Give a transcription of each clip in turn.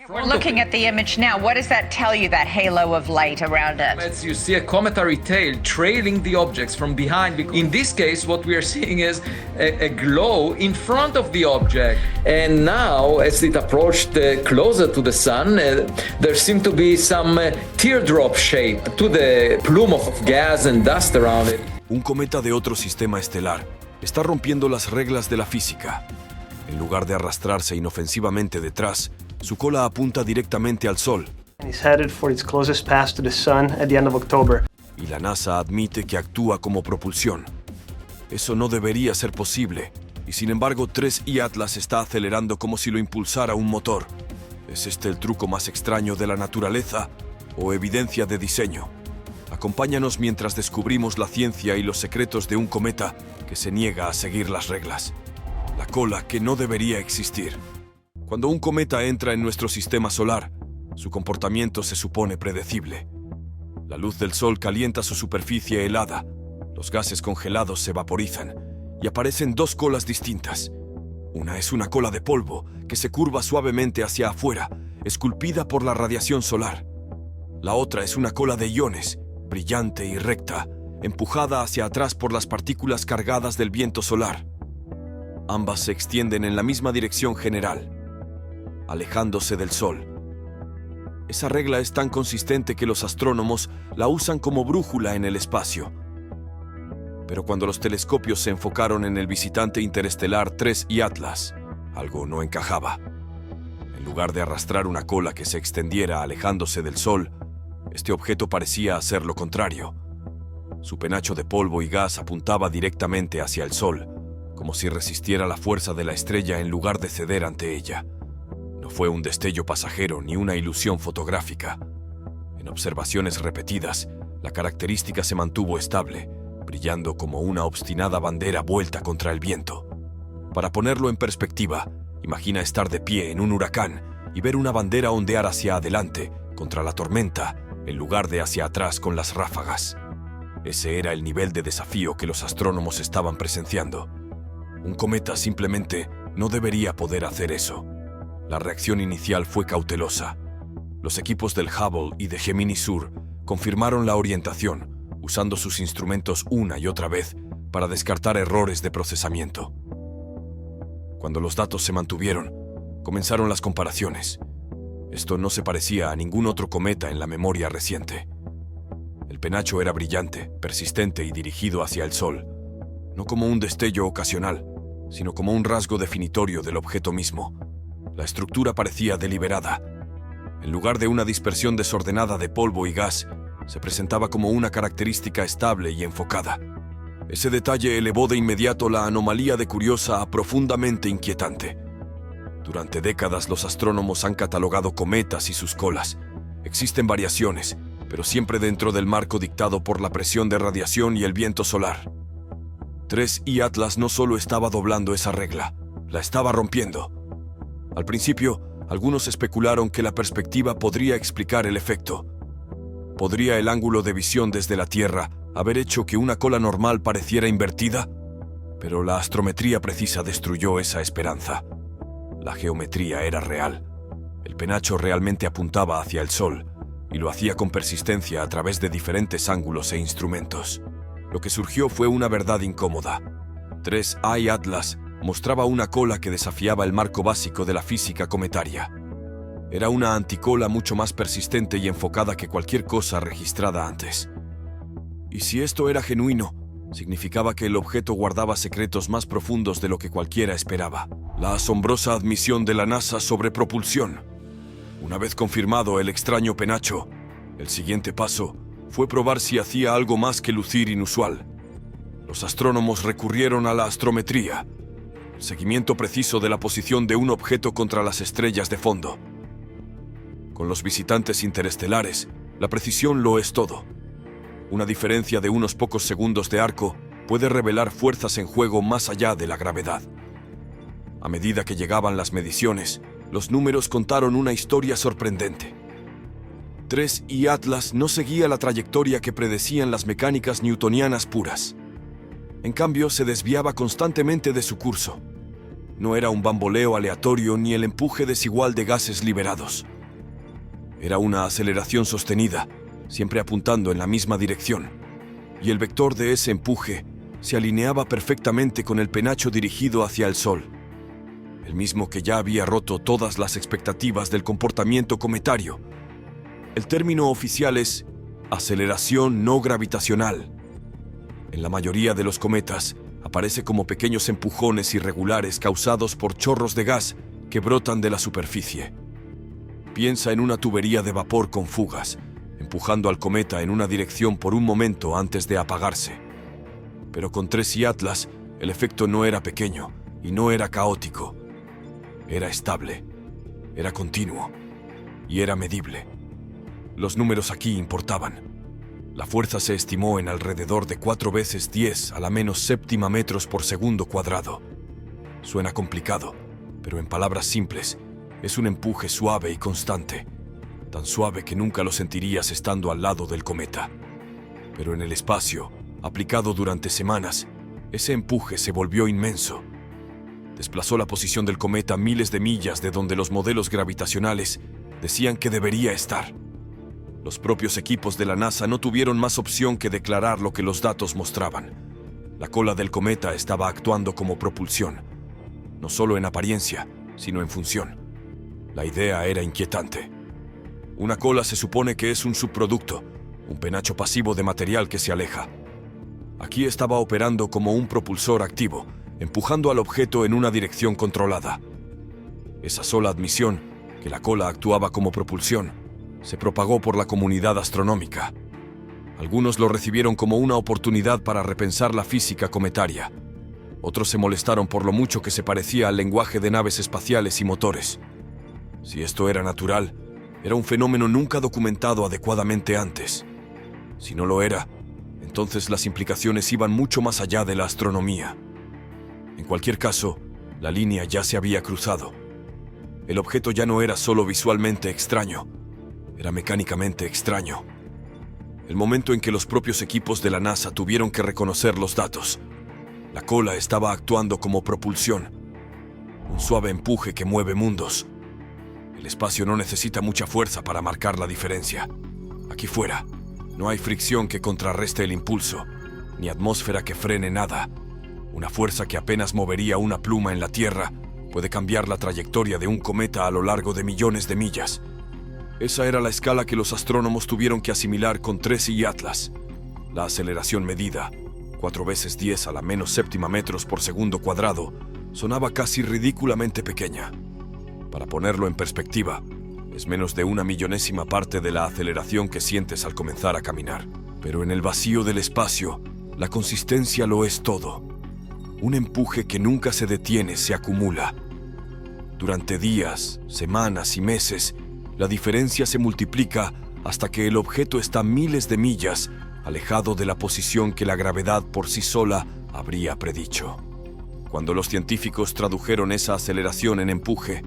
We're looking at the image now. What does that tell you, that halo of light around it? You see a cometary tail trailing the objects from behind. In this case, what we are seeing is a glow in front of the object. And now, as it approached closer to the sun, there seemed to be some teardrop shape to the plume of gas and dust around it. Un cometa de otro sistema estelar está rompiendo las reglas de la física. En lugar de arrastrarse inofensivamente detrás, su cola apunta directamente al Sol. He's headed for its closest pass to the sun at the end of October. Y la NASA admite que actúa como propulsión. Eso no debería ser posible, y sin embargo 3I Atlas está acelerando como si lo impulsara un motor. ¿Es este el truco más extraño de la naturaleza o evidencia de diseño? Acompáñanos mientras descubrimos la ciencia y los secretos de un cometa que se niega a seguir las reglas. La cola que no debería existir. Cuando un cometa entra en nuestro sistema solar, su comportamiento se supone predecible. La luz del Sol calienta su superficie helada, los gases congelados se vaporizan y aparecen dos colas distintas. Una es una cola de polvo que se curva suavemente hacia afuera, esculpida por la radiación solar. La otra es una cola de iones, brillante y recta, empujada hacia atrás por las partículas cargadas del viento solar. Ambas se extienden en la misma dirección general, alejándose del Sol. Esa regla es tan consistente que los astrónomos la usan como brújula en el espacio. Pero cuando los telescopios se enfocaron en el visitante interestelar 3I Atlas, algo no encajaba. En lugar de arrastrar una cola que se extendiera alejándose del Sol, este objeto parecía hacer lo contrario. Su penacho de polvo y gas apuntaba directamente hacia el Sol, como si resistiera la fuerza de la estrella en lugar de ceder ante ella. No fue un destello pasajero ni una ilusión fotográfica. En observaciones repetidas, la característica se mantuvo estable, brillando como una obstinada bandera vuelta contra el viento. Para ponerlo en perspectiva, imagina estar de pie en un huracán y ver una bandera ondear hacia adelante, contra la tormenta, en lugar de hacia atrás con las ráfagas. Ese era el nivel de desafío que los astrónomos estaban presenciando. Un cometa simplemente no debería poder hacer eso. La reacción inicial fue cautelosa. Los equipos del Hubble y de Gemini Sur confirmaron la orientación, usando sus instrumentos una y otra vez para descartar errores de procesamiento. Cuando los datos se mantuvieron, comenzaron las comparaciones. Esto no se parecía a ningún otro cometa en la memoria reciente. El penacho era brillante, persistente y dirigido hacia el Sol, no como un destello ocasional, sino como un rasgo definitorio del objeto mismo. La estructura parecía deliberada. En lugar de una dispersión desordenada de polvo y gas, se presentaba como una característica estable y enfocada. Ese detalle elevó de inmediato la anomalía de curiosa a profundamente inquietante. Durante décadas los astrónomos han catalogado cometas y sus colas. Existen variaciones, pero siempre dentro del marco dictado por la presión de radiación y el viento solar. 3I Atlas no solo estaba doblando esa regla, la estaba rompiendo. Al principio, algunos especularon que la perspectiva podría explicar el efecto. ¿Podría el ángulo de visión desde la Tierra haber hecho que una cola normal pareciera invertida? Pero la astrometría precisa destruyó esa esperanza. La geometría era real. El penacho realmente apuntaba hacia el Sol, y lo hacía con persistencia a través de diferentes ángulos e instrumentos. Lo que surgió fue una verdad incómoda. 3I Atlas mostraba una cola que desafiaba el marco básico de la física cometaria. Era una anticola mucho más persistente y enfocada que cualquier cosa registrada antes. Y si esto era genuino, significaba que el objeto guardaba secretos más profundos de lo que cualquiera esperaba. La asombrosa admisión de la NASA sobre propulsión. Una vez confirmado el extraño penacho, el siguiente paso fue probar si hacía algo más que lucir inusual. Los astrónomos recurrieron a la astrometría, el seguimiento preciso de la posición de un objeto contra las estrellas de fondo. Con los visitantes interestelares, la precisión lo es todo. Una diferencia de unos pocos segundos de arco puede revelar fuerzas en juego más allá de la gravedad. A medida que llegaban las mediciones, los números contaron una historia sorprendente. 3I Atlas no seguía la trayectoria que predecían las mecánicas newtonianas puras. En cambio, se desviaba constantemente de su curso. no era un bamboleo aleatorio ni el empuje desigual de gases liberados. Era una aceleración sostenida, siempre apuntando en la misma dirección, y el vector de ese empuje se alineaba perfectamente con el penacho dirigido hacia el Sol, el mismo que ya había roto todas las expectativas del comportamiento cometario. El término oficial es aceleración no gravitacional. En la mayoría de los cometas, aparece como pequeños empujones irregulares causados por chorros de gas que brotan de la superficie. Piensa en una tubería de vapor con fugas, empujando al cometa en una dirección por un momento antes de apagarse. Pero con 3I Atlas, el efecto no era pequeño y no era caótico. Era estable, era continuo y era medible. Los números aquí importaban. La fuerza se estimó en alrededor de 4 veces 10 a la menos séptima metros por segundo cuadrado. Suena complicado, pero en palabras simples, es un empuje suave y constante, tan suave que nunca lo sentirías estando al lado del cometa. Pero en el espacio, aplicado durante semanas, ese empuje se volvió inmenso. Desplazó la posición del cometa miles de millas de donde los modelos gravitacionales decían que debería estar. Los propios equipos de la NASA no tuvieron más opción que declarar lo que los datos mostraban. La cola del cometa estaba actuando como propulsión, no solo en apariencia, sino en función. La idea era inquietante. Una cola se supone que es un subproducto, un penacho pasivo de material que se aleja. Aquí estaba operando como un propulsor activo, empujando al objeto en una dirección controlada. Esa sola admisión, que la cola actuaba como propulsión, se propagó por la comunidad astronómica. Algunos lo recibieron como una oportunidad para repensar la física cometaria. Otros se molestaron por lo mucho que se parecía al lenguaje de naves espaciales y motores. Si esto era natural, era un fenómeno nunca documentado adecuadamente antes. Si no lo era, entonces las implicaciones iban mucho más allá de la astronomía. En cualquier caso, la línea ya se había cruzado. El objeto ya no era solo visualmente extraño, era mecánicamente extraño. El momento en que los propios equipos de la NASA tuvieron que reconocer los datos. La cola estaba actuando como propulsión, un suave empuje que mueve mundos. El espacio no necesita mucha fuerza para marcar la diferencia. Aquí fuera, no hay fricción que contrarreste el impulso, ni atmósfera que frene nada. Una fuerza que apenas movería una pluma en la Tierra puede cambiar la trayectoria de un cometa a lo largo de millones de millas. Esa era la escala que los astrónomos tuvieron que asimilar con 3I Atlas. La aceleración medida, 4 veces 10 a la menos séptima metros por segundo cuadrado, sonaba casi ridículamente pequeña. Para ponerlo en perspectiva, es menos de 1/millonésima parte de la aceleración que sientes al comenzar a caminar. Pero en el vacío del espacio, la consistencia lo es todo. Un empuje que nunca se detiene se acumula. Durante días, semanas y meses, la diferencia se multiplica hasta que el objeto está miles de millas alejado de la posición que la gravedad por sí sola habría predicho. Cuando los científicos tradujeron esa aceleración en empuje,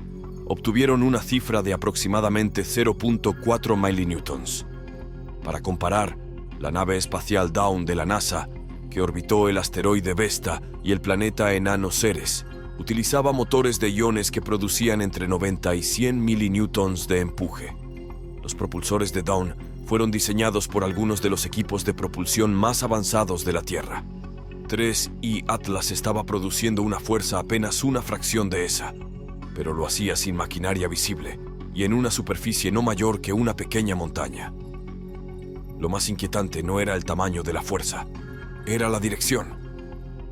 obtuvieron una cifra de aproximadamente 0.4 milinewtons. Para comparar, la nave espacial Dawn de la NASA, que orbitó el asteroide Vesta y el planeta enano Ceres, utilizaba motores de iones que producían entre 90 y 100 milinewtons de empuje. Los propulsores de Dawn fueron diseñados por algunos de los equipos de propulsión más avanzados de la Tierra. 3I Atlas estaba produciendo una fuerza apenas una fracción de esa, pero lo hacía sin maquinaria visible y en una superficie no mayor que una pequeña montaña. Lo más inquietante no era el tamaño de la fuerza, era la dirección.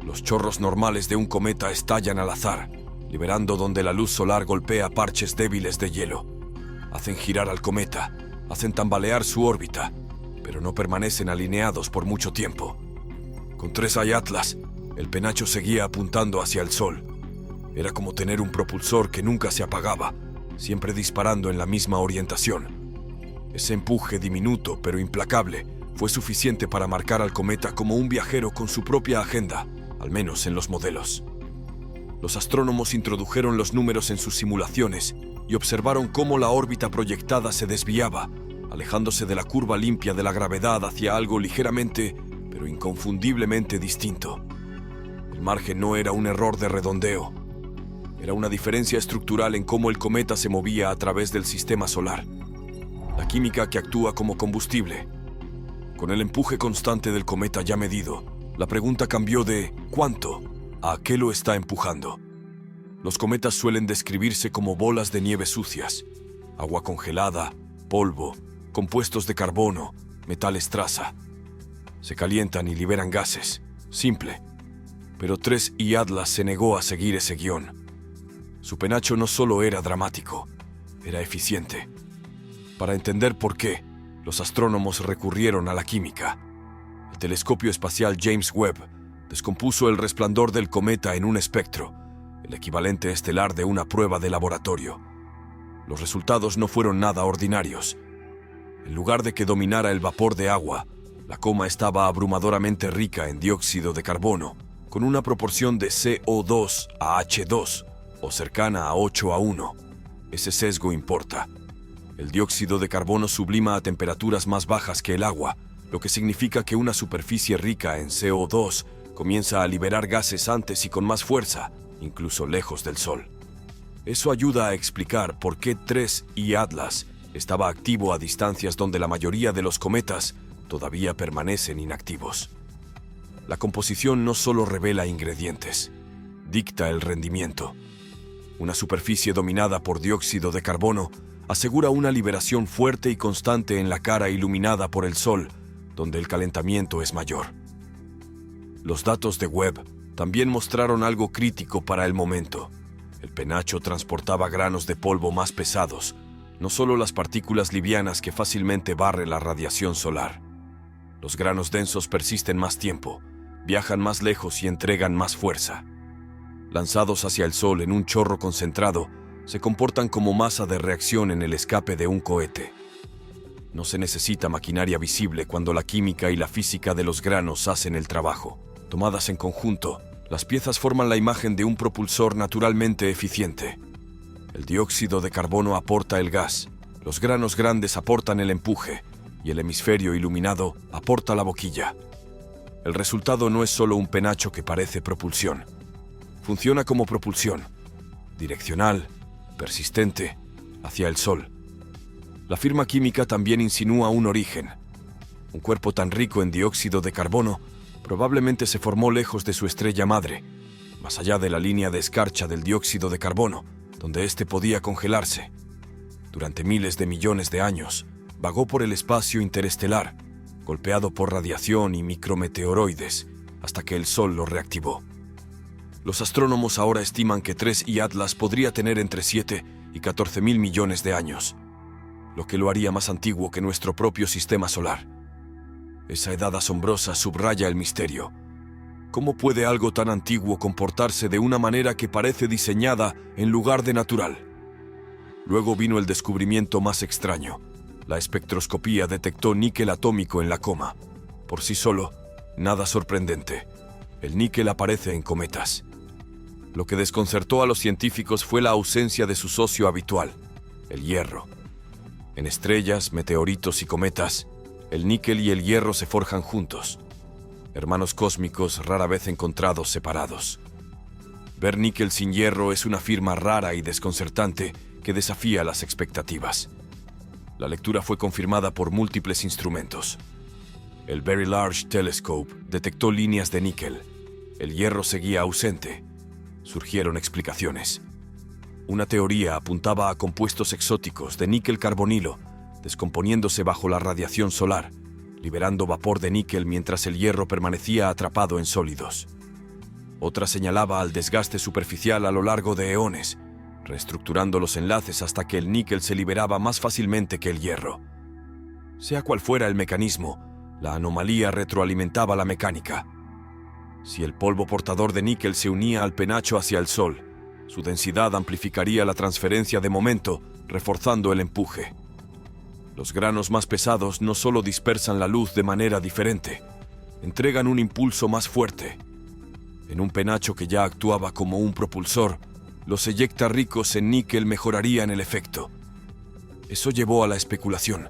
Los chorros normales de un cometa estallan al azar, liberando donde la luz solar golpea parches débiles de hielo. Hacen girar al cometa, hacen tambalear su órbita, pero no permanecen alineados por mucho tiempo. Con 3I Atlas, el penacho seguía apuntando hacia el Sol. Era como tener un propulsor que nunca se apagaba, siempre disparando en la misma orientación. Ese empuje diminuto pero implacable fue suficiente para marcar al cometa como un viajero con su propia agenda, al menos en los modelos. Los astrónomos introdujeron los números en sus simulaciones y observaron cómo la órbita proyectada se desviaba, alejándose de la curva limpia de la gravedad hacia algo ligeramente, pero inconfundiblemente distinto. El margen no era un error de redondeo. Era una diferencia estructural en cómo el cometa se movía a través del sistema solar. La química que actúa como combustible. Con el empuje constante del cometa ya medido, la pregunta cambió de ¿cuánto? ¿A qué lo está empujando? Los cometas suelen describirse como bolas de nieve sucias, agua congelada, polvo, compuestos de carbono, metales traza. Se calientan y liberan gases. Simple. Pero 3I Atlas se negó a seguir ese guión. Su penacho no solo era dramático, era eficiente. Para entender por qué, los astrónomos recurrieron a la química. El telescopio espacial James Webb descompuso el resplandor del cometa en un espectro, el equivalente estelar de una prueba de laboratorio. Los resultados no fueron nada ordinarios. En lugar de que dominara el vapor de agua, la coma estaba abrumadoramente rica en dióxido de carbono, con una proporción de CO2 a H2, o cercana a 8:1. Ese sesgo importa. El dióxido de carbono sublima a temperaturas más bajas que el agua, lo que significa que una superficie rica en CO2 comienza a liberar gases antes y con más fuerza, incluso lejos del Sol. Eso ayuda a explicar por qué 3I Atlas estaba activo a distancias donde la mayoría de los cometas todavía permanecen inactivos. La composición no solo revela ingredientes, dicta el rendimiento. Una superficie dominada por dióxido de carbono asegura una liberación fuerte y constante en la cara iluminada por el Sol, donde el calentamiento es mayor. Los datos de Webb también mostraron algo crítico para el momento. El penacho transportaba granos de polvo más pesados, no solo las partículas livianas que fácilmente barre la radiación solar. Los granos densos persisten más tiempo, viajan más lejos y entregan más fuerza. Lanzados hacia el Sol en un chorro concentrado, se comportan como masa de reacción en el escape de un cohete. No se necesita maquinaria visible cuando la química y la física de los granos hacen el trabajo. Tomadas en conjunto, las piezas forman la imagen de un propulsor naturalmente eficiente. El dióxido de carbono aporta el gas, los granos grandes aportan el empuje, y el hemisferio iluminado aporta la boquilla. El resultado no es solo un penacho que parece propulsión. Funciona como propulsión, direccional, persistente, hacia el Sol. La firma química también insinúa un origen. Un cuerpo tan rico en dióxido de carbono probablemente se formó lejos de su estrella madre, más allá de la línea de escarcha del dióxido de carbono, donde éste podía congelarse. Durante miles de millones de años, vagó por el espacio interestelar, golpeado por radiación y micrometeoroides, hasta que el Sol lo reactivó. Los astrónomos ahora estiman que 3I Atlas podría tener entre 7 y 14.000 millones de años, lo que lo haría más antiguo que nuestro propio sistema solar. Esa edad asombrosa subraya el misterio. ¿Cómo puede algo tan antiguo comportarse de una manera que parece diseñada en lugar de natural? Luego vino el descubrimiento más extraño. La espectroscopía detectó níquel atómico en la coma. Por sí solo, nada sorprendente. El níquel aparece en cometas. Lo que desconcertó a los científicos fue la ausencia de su socio habitual, el hierro. En estrellas, meteoritos y cometas, el níquel y el hierro se forjan juntos. Hermanos cósmicos rara vez encontrados separados. Ver níquel sin hierro es una firma rara y desconcertante que desafía las expectativas. La lectura fue confirmada por múltiples instrumentos. El Very Large Telescope detectó líneas de níquel. El hierro seguía ausente. Surgieron explicaciones. Una teoría apuntaba a compuestos exóticos de níquel carbonilo, descomponiéndose bajo la radiación solar, liberando vapor de níquel mientras el hierro permanecía atrapado en sólidos. Otra señalaba al desgaste superficial a lo largo de eones, reestructurando los enlaces hasta que el níquel se liberaba más fácilmente que el hierro. Sea cual fuera el mecanismo, la anomalía retroalimentaba la mecánica. Si el polvo portador de níquel se unía al penacho hacia el Sol, su densidad amplificaría la transferencia de momento, reforzando el empuje. Los granos más pesados no solo dispersan la luz de manera diferente, entregan un impulso más fuerte. En un penacho que ya actuaba como un propulsor, los eyecta ricos en níquel mejorarían el efecto. Eso llevó a la especulación.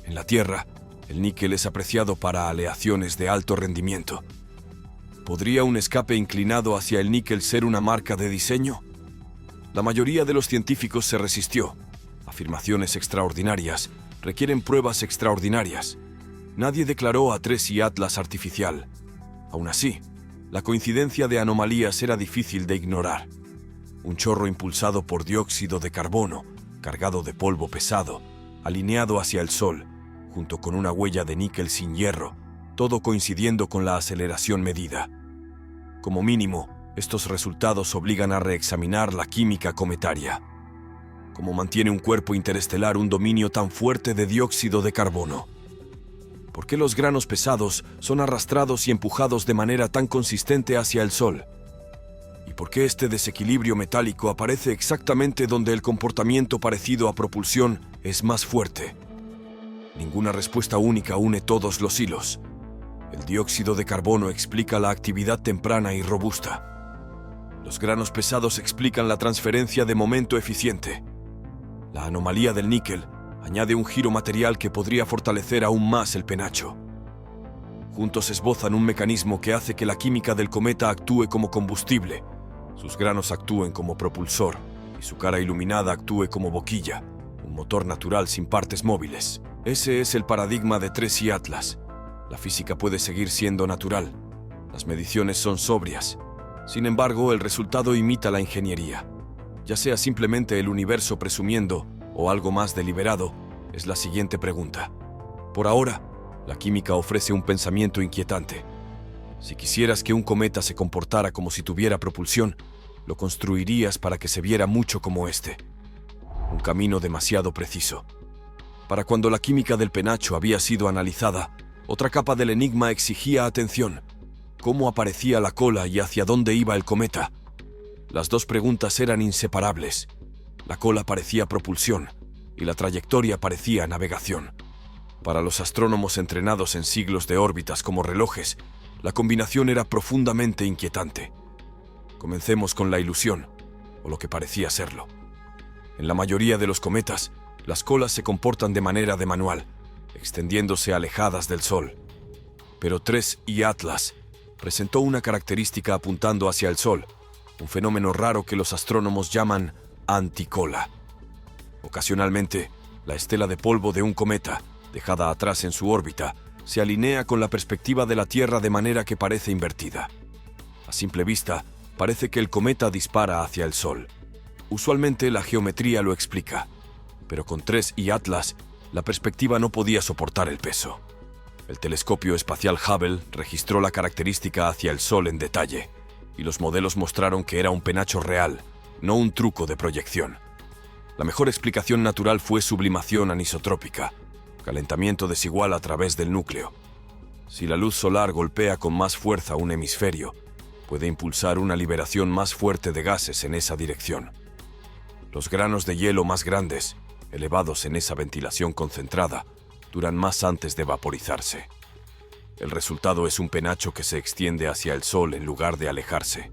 En la Tierra, el níquel es apreciado para aleaciones de alto rendimiento. ¿Podría un escape inclinado hacia el níquel ser una marca de diseño? La mayoría de los científicos se resistió. Afirmaciones extraordinarias requieren pruebas extraordinarias. Nadie declaró a 3 y Atlas artificial. Aún así, la coincidencia de anomalías era difícil de ignorar. Un chorro impulsado por dióxido de carbono, cargado de polvo pesado, alineado hacia el Sol, junto con una huella de níquel sin hierro, todo coincidiendo con la aceleración medida. Como mínimo, estos resultados obligan a reexaminar la química cometaria. ¿Cómo mantiene un cuerpo interestelar un dominio tan fuerte de dióxido de carbono? ¿Por qué los granos pesados son arrastrados y empujados de manera tan consistente hacia el Sol? ¿Y por qué este desequilibrio metálico aparece exactamente donde el comportamiento parecido a propulsión es más fuerte? Ninguna respuesta única une todos los hilos. El dióxido de carbono explica la actividad temprana y robusta. Los granos pesados explican la transferencia de momento eficiente. La anomalía del níquel añade un giro material que podría fortalecer aún más el penacho. Juntos esbozan un mecanismo que hace que la química del cometa actúe como combustible, sus granos actúen como propulsor y su cara iluminada actúe como boquilla, un motor natural sin partes móviles. Ese es el paradigma de 3 y Atlas. La física puede seguir siendo natural. Las mediciones son sobrias. Sin embargo, el resultado imita la ingeniería. Ya sea simplemente el universo presumiendo o algo más deliberado, es la siguiente pregunta. Por ahora, la química ofrece un pensamiento inquietante. Si quisieras que un cometa se comportara como si tuviera propulsión, lo construirías para que se viera mucho como este. Un camino demasiado preciso. Para cuando la química del penacho había sido analizada, otra capa del enigma exigía atención. ¿Cómo aparecía la cola y hacia dónde iba el cometa? Las dos preguntas eran inseparables. La cola parecía propulsión y la trayectoria parecía navegación. Para los astrónomos entrenados en siglos de órbitas como relojes, la combinación era profundamente inquietante. Comencemos con la ilusión, o lo que parecía serlo. En la mayoría de los cometas, las colas se comportan de manera de manual, extendiéndose alejadas del Sol. Pero 3 y Atlas presentó una característica apuntando hacia el Sol, un fenómeno raro que los astrónomos llaman anticola. Ocasionalmente, la estela de polvo de un cometa, dejada atrás en su órbita, se alinea con la perspectiva de la Tierra de manera que parece invertida. A simple vista, parece que el cometa dispara hacia el Sol. Usualmente la geometría lo explica, pero con 3 y Atlas, la perspectiva no podía soportar el peso. El telescopio espacial Hubble registró la característica hacia el Sol en detalle, y los modelos mostraron que era un penacho real, no un truco de proyección. La mejor explicación natural fue sublimación anisotrópica, calentamiento desigual a través del núcleo. Si la luz solar golpea con más fuerza un hemisferio, puede impulsar una liberación más fuerte de gases en esa dirección. Los granos de hielo más grandes, elevados en esa ventilación concentrada, duran más antes de vaporizarse. El resultado es un penacho que se extiende hacia el Sol en lugar de alejarse.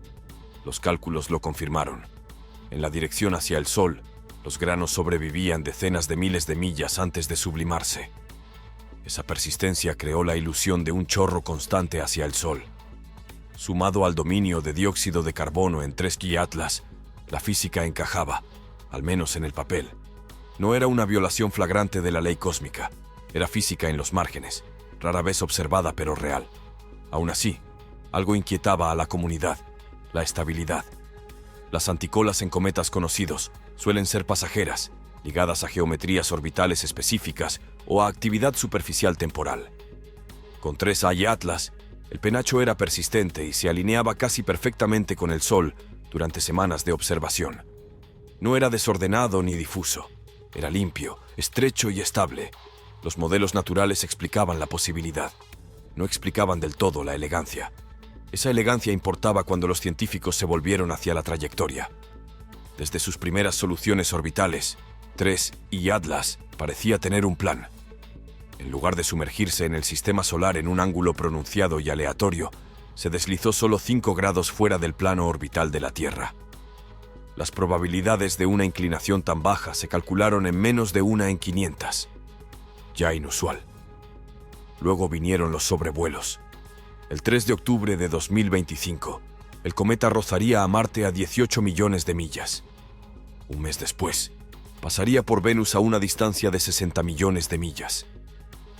Los cálculos lo confirmaron. En la dirección hacia el Sol, los granos sobrevivían decenas de miles de millas antes de sublimarse. Esa persistencia creó la ilusión de un chorro constante hacia el Sol. Sumado al dominio de dióxido de carbono en 3 y Atlas, la física encajaba, al menos en el papel. No era una violación flagrante de la ley cósmica, era física en los márgenes, rara vez observada pero real. Aún así, algo inquietaba a la comunidad: la estabilidad. Las anticolas en cometas conocidos suelen ser pasajeras, ligadas a geometrías orbitales específicas o a actividad superficial temporal. Con 3A y Atlas, el penacho era persistente y se alineaba casi perfectamente con el Sol durante semanas de observación. No era desordenado ni difuso, era limpio, estrecho y estable. Los modelos naturales explicaban la posibilidad, no explicaban del todo la elegancia. Esa elegancia importaba cuando los científicos se volvieron hacia la trayectoria. Desde sus primeras soluciones orbitales, 3 y Atlas parecía tener un plan. En lugar de sumergirse en el sistema solar en un ángulo pronunciado y aleatorio, se deslizó solo 5 grados fuera del plano orbital de la Tierra. Las probabilidades de una inclinación tan baja se calcularon en menos de 1 en 500. Ya inusual. Luego vinieron los sobrevuelos. El 3 de octubre de 2025, el cometa rozaría a Marte a 18 millones de millas. Un mes después, pasaría por Venus a una distancia de 60 millones de millas.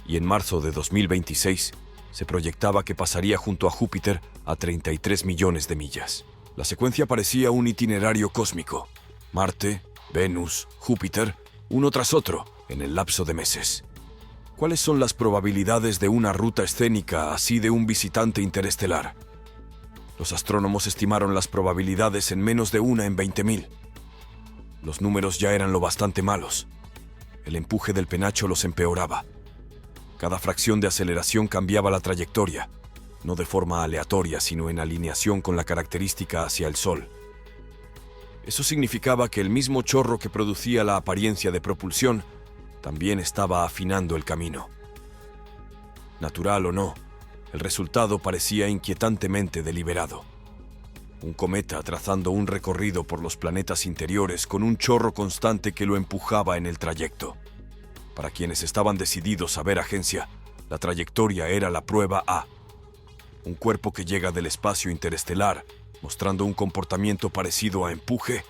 Y en marzo de 2026, se proyectaba que pasaría junto a Júpiter a 33 millones de millas. La secuencia parecía un itinerario cósmico. Marte, Venus, Júpiter, uno tras otro, en el lapso de meses. ¿Cuáles son las probabilidades de una ruta escénica así de un visitante interestelar? Los astrónomos estimaron las probabilidades en menos de una en 20.000. Los números ya eran lo bastante malos. El empuje del penacho los empeoraba. Cada fracción de aceleración cambiaba la trayectoria, no de forma aleatoria, sino en alineación con la característica hacia el Sol. Eso significaba que el mismo chorro que producía la apariencia de propulsión también estaba afinando el camino. Natural o no, el resultado parecía inquietantemente deliberado. Un cometa trazando un recorrido por los planetas interiores con un chorro constante que lo empujaba en el trayecto. Para quienes estaban decididos a ver agencia, la trayectoria era la prueba A. Un cuerpo que llega del espacio interestelar, mostrando un comportamiento parecido a empuje,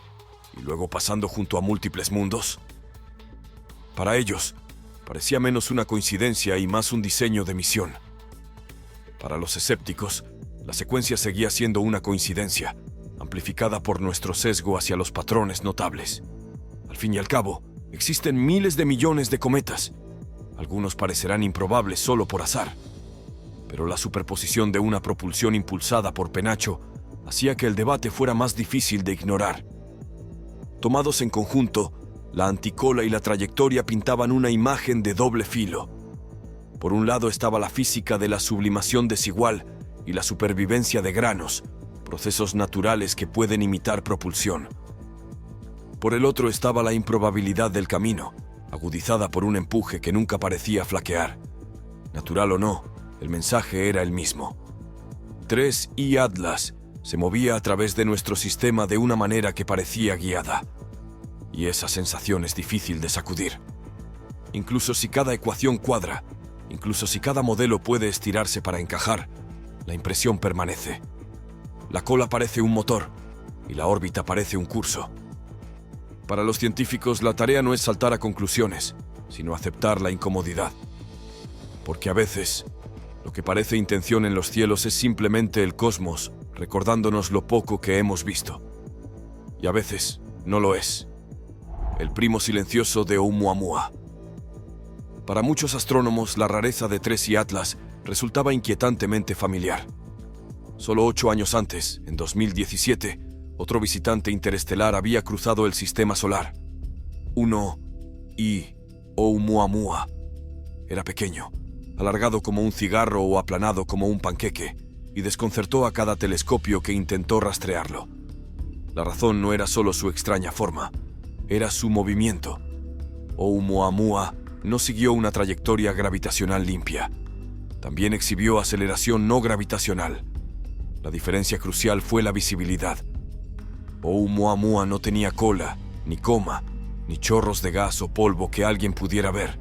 y luego pasando junto a múltiples mundos. Para ellos, parecía menos una coincidencia y más un diseño de misión. Para los escépticos, la secuencia seguía siendo una coincidencia, amplificada por nuestro sesgo hacia los patrones notables. Al fin y al cabo, existen miles de millones de cometas. Algunos parecerán improbables solo por azar. Pero la superposición de una propulsión impulsada por penacho hacía que el debate fuera más difícil de ignorar. Tomados en conjunto, la anticola y la trayectoria pintaban una imagen de doble filo. Por un lado estaba la física de la sublimación desigual y la supervivencia de granos, procesos naturales que pueden imitar propulsión. Por el otro estaba la improbabilidad del camino, agudizada por un empuje que nunca parecía flaquear. Natural o no, el mensaje era el mismo. 3I Atlas se movía a través de nuestro sistema de una manera que parecía guiada. Y esa sensación es difícil de sacudir. Incluso si cada ecuación cuadra, incluso si cada modelo puede estirarse para encajar, la impresión permanece. La cola parece un motor y la órbita parece un curso. Para los científicos, la tarea no es saltar a conclusiones, sino aceptar la incomodidad. Porque a veces, lo que parece intención en los cielos es simplemente el cosmos recordándonos lo poco que hemos visto. Y a veces no lo es. El primo silencioso de Oumuamua. Para muchos astrónomos, la rareza de 3I Atlas resultaba inquietantemente familiar. Solo 8 años antes, en 2017, otro visitante interestelar había cruzado el sistema solar. 1I Oumuamua. Era pequeño, alargado como un cigarro o aplanado como un panqueque, y desconcertó a cada telescopio que intentó rastrearlo. La razón no era solo su extraña forma, era su movimiento. Oumuamua no siguió una trayectoria gravitacional limpia. También exhibió aceleración no gravitacional. La diferencia crucial fue la visibilidad. Oumuamua no tenía cola, ni coma, ni chorros de gas o polvo que alguien pudiera ver.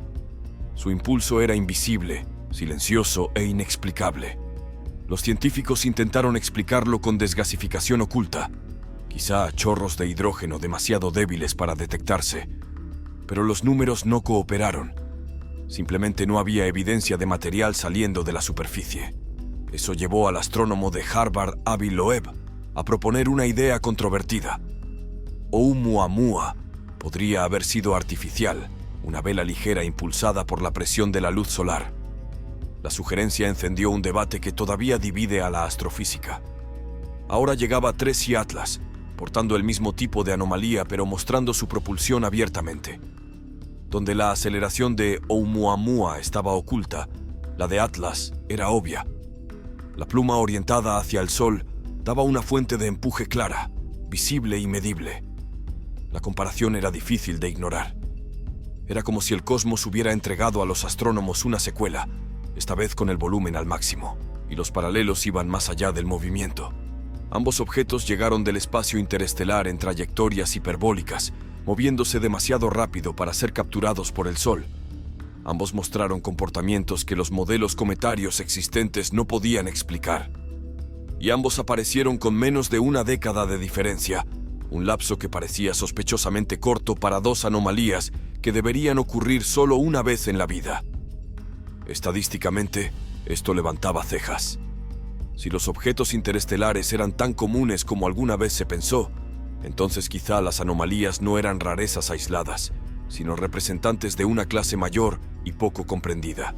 Su impulso era invisible, silencioso e inexplicable. Los científicos intentaron explicarlo con desgasificación oculta, quizá chorros de hidrógeno demasiado débiles para detectarse, pero los números no cooperaron. Simplemente no había evidencia de material saliendo de la superficie. Eso llevó al astrónomo de Harvard, Avi Loeb, a proponer una idea controvertida. Oumuamua podría haber sido artificial, una vela ligera impulsada por la presión de la luz solar. La sugerencia encendió un debate que todavía divide a la astrofísica. Ahora llegaba 3I Atlas, portando el mismo tipo de anomalía pero mostrando su propulsión abiertamente. Donde la aceleración de Oumuamua estaba oculta, la de Atlas era obvia. La pluma orientada hacia el Sol daba una fuente de empuje clara, visible y medible. La comparación era difícil de ignorar. Era como si el cosmos hubiera entregado a los astrónomos una secuela, esta vez con el volumen al máximo, y los paralelos iban más allá del movimiento. Ambos objetos llegaron del espacio interestelar en trayectorias hiperbólicas, moviéndose demasiado rápido para ser capturados por el Sol. Ambos mostraron comportamientos que los modelos cometarios existentes no podían explicar. Y ambos aparecieron con menos de una década de diferencia, un lapso que parecía sospechosamente corto para dos anomalías que deberían ocurrir solo una vez en la vida. Estadísticamente, esto levantaba cejas. Si los objetos interestelares eran tan comunes como alguna vez se pensó, entonces quizá las anomalías no eran rarezas aisladas, sino representantes de una clase mayor y poco comprendida.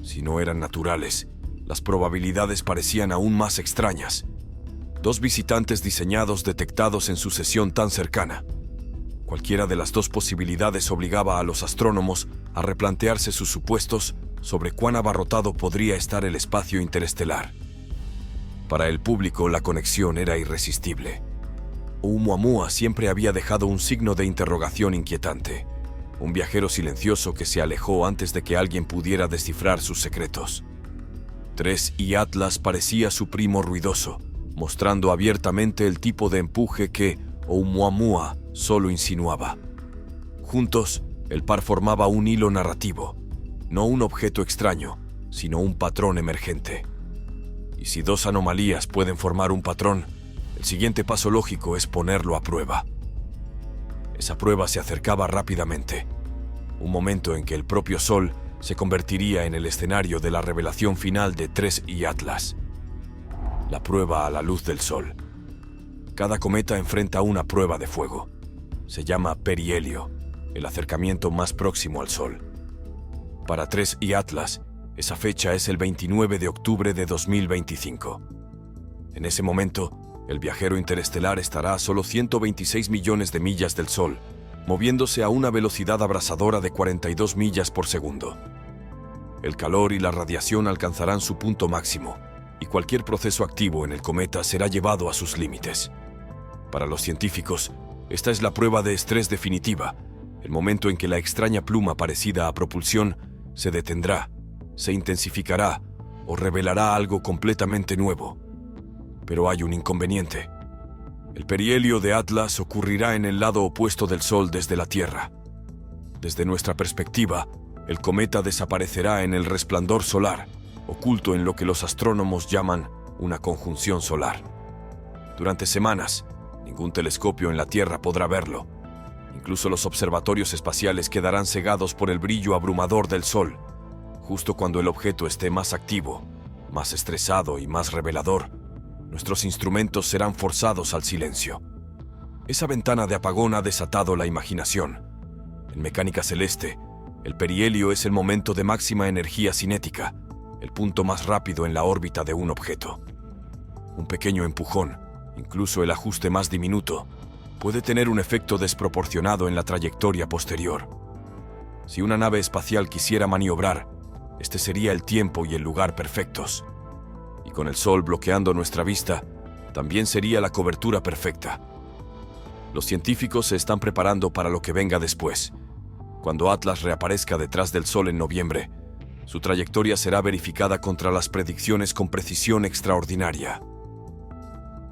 Si no eran naturales, las probabilidades parecían aún más extrañas. Dos visitantes diseñados detectados en sucesión tan cercana. Cualquiera de las dos posibilidades obligaba a los astrónomos a replantearse sus supuestos sobre cuán abarrotado podría estar el espacio interestelar. Para el público, la conexión era irresistible. Oumuamua siempre había dejado un signo de interrogación inquietante. Un viajero silencioso que se alejó antes de que alguien pudiera descifrar sus secretos. 3I Atlas parecía su primo ruidoso, mostrando abiertamente el tipo de empuje que Oumuamua solo insinuaba. Juntos, el par formaba un hilo narrativo, no un objeto extraño, sino un patrón emergente. Y si dos anomalías pueden formar un patrón, el siguiente paso lógico es ponerlo a prueba. Esa prueba se acercaba rápidamente, un momento en que el propio Sol se convertiría en el escenario de la revelación final de 3I Atlas. La prueba a la luz del Sol. Cada cometa enfrenta una prueba de fuego. Se llama perihelio, el acercamiento más próximo al Sol. Para 3I Atlas, esa fecha es el 29 de octubre de 2025. En ese momento, el viajero interestelar estará a solo 126 millones de millas del Sol, moviéndose a una velocidad abrasadora de 42 millas por segundo. El calor y la radiación alcanzarán su punto máximo, y cualquier proceso activo en el cometa será llevado a sus límites. Para los científicos, esta es la prueba de estrés definitiva, el momento en que la extraña pluma parecida a propulsión se detendrá, se intensificará o revelará algo completamente nuevo. Pero hay un inconveniente. El perihelio de Atlas ocurrirá en el lado opuesto del Sol desde la Tierra. Desde nuestra perspectiva, el cometa desaparecerá en el resplandor solar, oculto en lo que los astrónomos llaman una conjunción solar. Durante semanas, ningún telescopio en la Tierra podrá verlo. Incluso los observatorios espaciales quedarán cegados por el brillo abrumador del Sol. Justo cuando el objeto esté más activo, más estresado y más revelador, nuestros instrumentos serán forzados al silencio. Esa ventana de apagón ha desatado la imaginación. En mecánica celeste, el perihelio es el momento de máxima energía cinética, el punto más rápido en la órbita de un objeto. Un pequeño empujón, incluso el ajuste más diminuto, puede tener un efecto desproporcionado en la trayectoria posterior. Si una nave espacial quisiera maniobrar, este sería el tiempo y el lugar perfectos. Y con el Sol bloqueando nuestra vista, también sería la cobertura perfecta. Los científicos se están preparando para lo que venga después. Cuando Atlas reaparezca detrás del Sol en noviembre, su trayectoria será verificada contra las predicciones con precisión extraordinaria.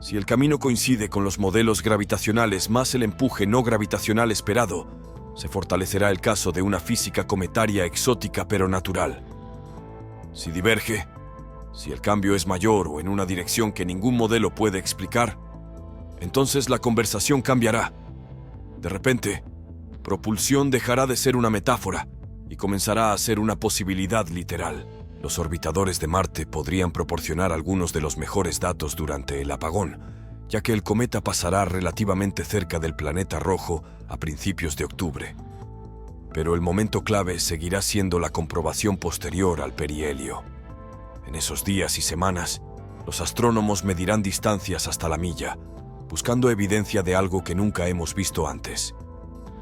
Si el camino coincide con los modelos gravitacionales más el empuje no gravitacional esperado, se fortalecerá el caso de una física cometaria exótica pero natural. Si diverge, si el cambio es mayor o en una dirección que ningún modelo puede explicar, entonces la conversación cambiará. De repente, propulsión dejará de ser una metáfora y comenzará a ser una posibilidad literal. Los orbitadores de Marte podrían proporcionar algunos de los mejores datos durante el apagón, ya que el cometa pasará relativamente cerca del planeta rojo a principios de octubre. Pero el momento clave seguirá siendo la comprobación posterior al perihelio. En esos días y semanas, los astrónomos medirán distancias hasta la milla, buscando evidencia de algo que nunca hemos visto antes.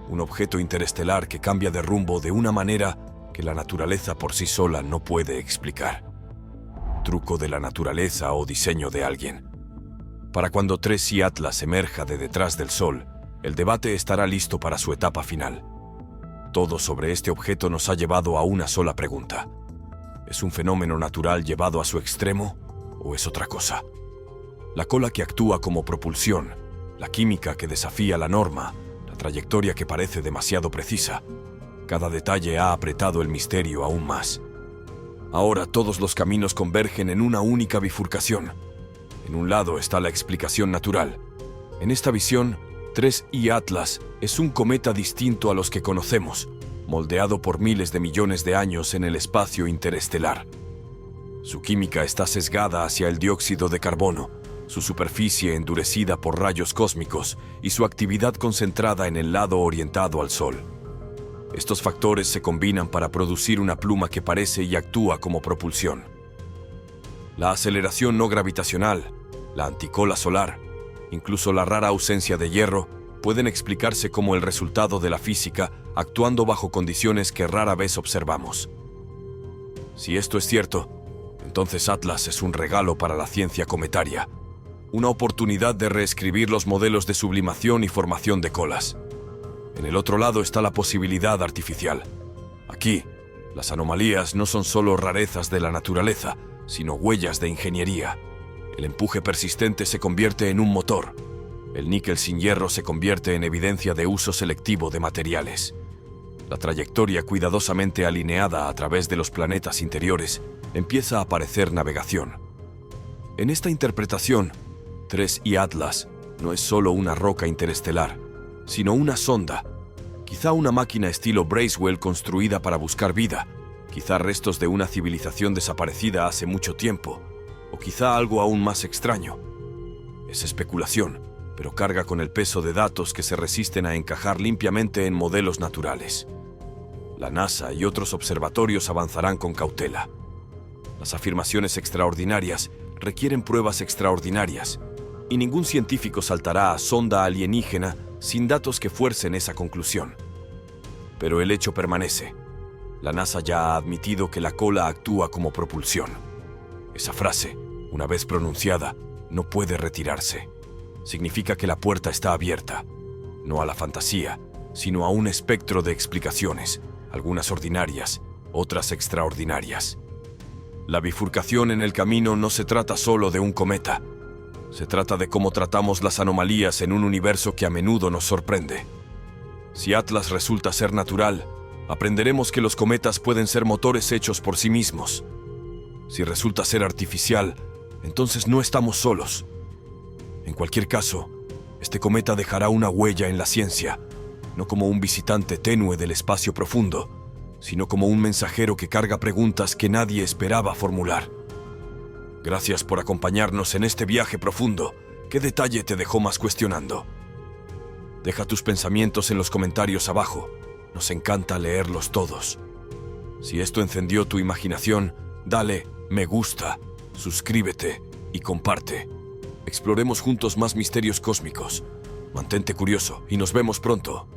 Un objeto interestelar que cambia de rumbo de una manera que la naturaleza por sí sola no puede explicar. Truco de la naturaleza o diseño de alguien. Para cuando 3I Atlas emerja de detrás del Sol, el debate estará listo para su etapa final. Todo sobre este objeto nos ha llevado a una sola pregunta. ¿Es un fenómeno natural llevado a su extremo o es otra cosa? La cola que actúa como propulsión, la química que desafía la norma, la trayectoria que parece demasiado precisa. Cada detalle ha apretado el misterio aún más. Ahora todos los caminos convergen en una única bifurcación. En un lado está la explicación natural. En esta visión, 3I Atlas es un cometa distinto a los que conocemos, moldeado por miles de millones de años en el espacio interestelar. Su química está sesgada hacia el dióxido de carbono, su superficie endurecida por rayos cósmicos y su actividad concentrada en el lado orientado al Sol. Estos factores se combinan para producir una pluma que parece y actúa como propulsión. La aceleración no gravitacional, la anticola solar, incluso la rara ausencia de hierro, pueden explicarse como el resultado de la física actuando bajo condiciones que rara vez observamos. Si esto es cierto, entonces Atlas es un regalo para la ciencia cometaria, una oportunidad de reescribir los modelos de sublimación y formación de colas. En el otro lado está la posibilidad artificial. Aquí, las anomalías no son solo rarezas de la naturaleza, sino huellas de ingeniería. El empuje persistente se convierte en un motor. El níquel sin hierro se convierte en evidencia de uso selectivo de materiales. La trayectoria cuidadosamente alineada a través de los planetas interiores empieza a parecer navegación. En esta interpretación, 3I Atlas no es solo una roca interestelar, sino una sonda, quizá una máquina estilo Bracewell construida para buscar vida, quizá restos de una civilización desaparecida hace mucho tiempo, o quizá algo aún más extraño. Es especulación, pero carga con el peso de datos que se resisten a encajar limpiamente en modelos naturales. La NASA y otros observatorios avanzarán con cautela. Las afirmaciones extraordinarias requieren pruebas extraordinarias, y ningún científico saltará a sonda alienígena sin datos que fuercen esa conclusión. Pero el hecho permanece. La NASA ya ha admitido que la cola actúa como propulsión. Esa frase, una vez pronunciada, no puede retirarse. Significa que la puerta está abierta, no a la fantasía, sino a un espectro de explicaciones, algunas ordinarias, otras extraordinarias. La bifurcación en el camino no se trata solo de un cometa. Se trata de cómo tratamos las anomalías en un universo que a menudo nos sorprende. Si Atlas resulta ser natural, aprenderemos que los cometas pueden ser motores hechos por sí mismos. Si resulta ser artificial, entonces no estamos solos. En cualquier caso, este cometa dejará una huella en la ciencia, no como un visitante tenue del espacio profundo, sino como un mensajero que carga preguntas que nadie esperaba formular. Gracias por acompañarnos en este viaje profundo. ¿Qué detalle te dejó más cuestionando? Deja tus pensamientos en los comentarios abajo. Nos encanta leerlos todos. Si esto encendió tu imaginación, dale me gusta, suscríbete y comparte. Exploremos juntos más misterios cósmicos. Mantente curioso y nos vemos pronto.